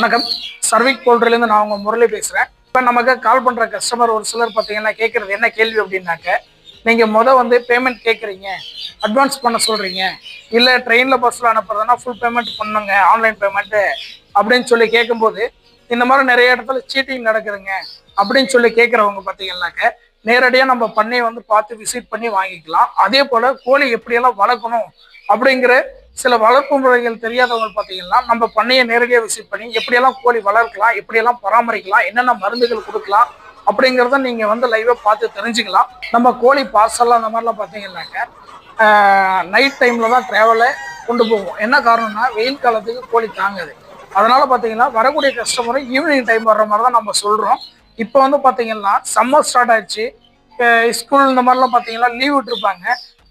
வணக்கம். சர்விக் போல்ட்ரிலேருந்து நான் உங்கள் முரளி பேசுகிறேன். இப்போ நமக்கு கால் பண்ணுற கஸ்டமர் ஒரு சிலர் பார்த்தீங்கன்னா கேட்குறது என்ன கேள்வி அப்படின்னாக்க, நீங்கள் வந்து பேமெண்ட் கேட்குறீங்க, அட்வான்ஸ் பண்ண சொல்கிறீங்க, இல்லை ட்ரெயினில் பஸ்ஸில் அனுப்புறதுனா ஃபுல் பேமெண்ட் பண்ணுங்க, ஆன்லைன் பேமெண்ட்டு அப்படின்னு சொல்லி கேட்கும்போது, இந்த மாதிரி நிறைய இடத்துல சீட்டிங் நடக்குதுங்க அப்படின்னு சொல்லி கேட்குறவங்க பார்த்தீங்கன்னாக்க, நேரடியாக நம்ம பண்ணையை வந்து பார்த்து விசிட் பண்ணி வாங்கிக்கலாம். அதே போல் கோழி எப்படியெல்லாம் வளர்க்கணும் அப்படிங்கிற சில வளர்ப்பு முறைகள் தெரியாதவங்க பார்த்தீங்கன்னா நம்ம பண்ணையை நேரடியாக விசிட் பண்ணி எப்படியெல்லாம் கோழி வளர்க்கலாம், எப்படியெல்லாம் பராமரிக்கலாம், என்னென்ன மருந்துகள் கொடுக்கலாம் அப்படிங்கிறத நீங்கள் வந்து லைவாக பார்த்து தெரிஞ்சுக்கலாம். நம்ம கோழி பார்சல்லாம் அந்த மாதிரிலாம் பார்த்தீங்கன்னாக்க நைட் டைமில் தான் ட்ராவலை கொண்டு போவோம். என்ன காரணம்னா வெயில் காலத்துக்கு கோழி தாங்குது. அதனால் பார்த்தீங்கன்னா வரக்கூடிய கஸ்டமரும் ஈவினிங் டைம் வர்ற மாதிரி தான் நம்ம சொல்கிறோம். இப்போ வந்து பார்த்தீங்கன்னா சம்மர் ஸ்டார்ட் ஆயிடுச்சு. ஸ்கூல் இந்த மாதிரிலாம் பார்த்தீங்கன்னா லீவ் விட்டுருப்பாங்க.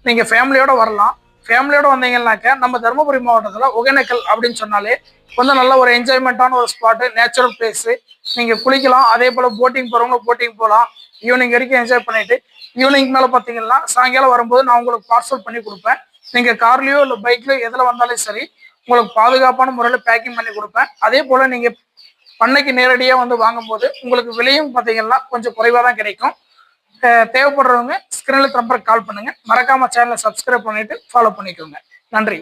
நீங்கள் ஃபேமிலியோடு வரலாம். ஃபேமிலியோடு வந்தீங்கன்னாக்க நம்ம தருமபுரி மாவட்டத்தில் ஒகேனக்கல் அப்படின்னு சொன்னாலே வந்து நல்ல ஒரு என்ஜாய்மெண்ட்டான ஒரு ஸ்பாட்டு, நேச்சுரல் பிளேஸு. நீங்கள் குளிக்கலாம். அதே போல் போட்டிங் போகிறவங்க போட்டிங் போகலாம். ஈவினிங் வரைக்கும் என்ஜாய் பண்ணிவிட்டு ஈவினிங் மேலே பார்த்தீங்கன்னா சாயங்காலம் வரும்போது நான் உங்களுக்கு பார்சல் பண்ணி கொடுப்பேன். நீங்கள் கார்லேயோ இல்லை பைக்லையோ எதில் வந்தாலும் சரி உங்களுக்கு பாதுகாப்பான முறையில் பேக்கிங் பண்ணி கொடுப்பேன். அதே போல் நீங்கள் பண்ணைக்கு நேரடியாக வந்து வாங்கும்போது உங்களுக்கு விலையும் பார்த்தீங்கன்னா கொஞ்சம் குறைவாக தான் கிடைக்கும். தேவைப்படுறவங்க ஸ்கிரீனில் நம்பருக்கு கால் பண்ணுங்கள். மறக்காமல் சேனலை சப்ஸ்கிரைப் பண்ணிவிட்டு ஃபாலோ பண்ணிக்கோங்க. நன்றி.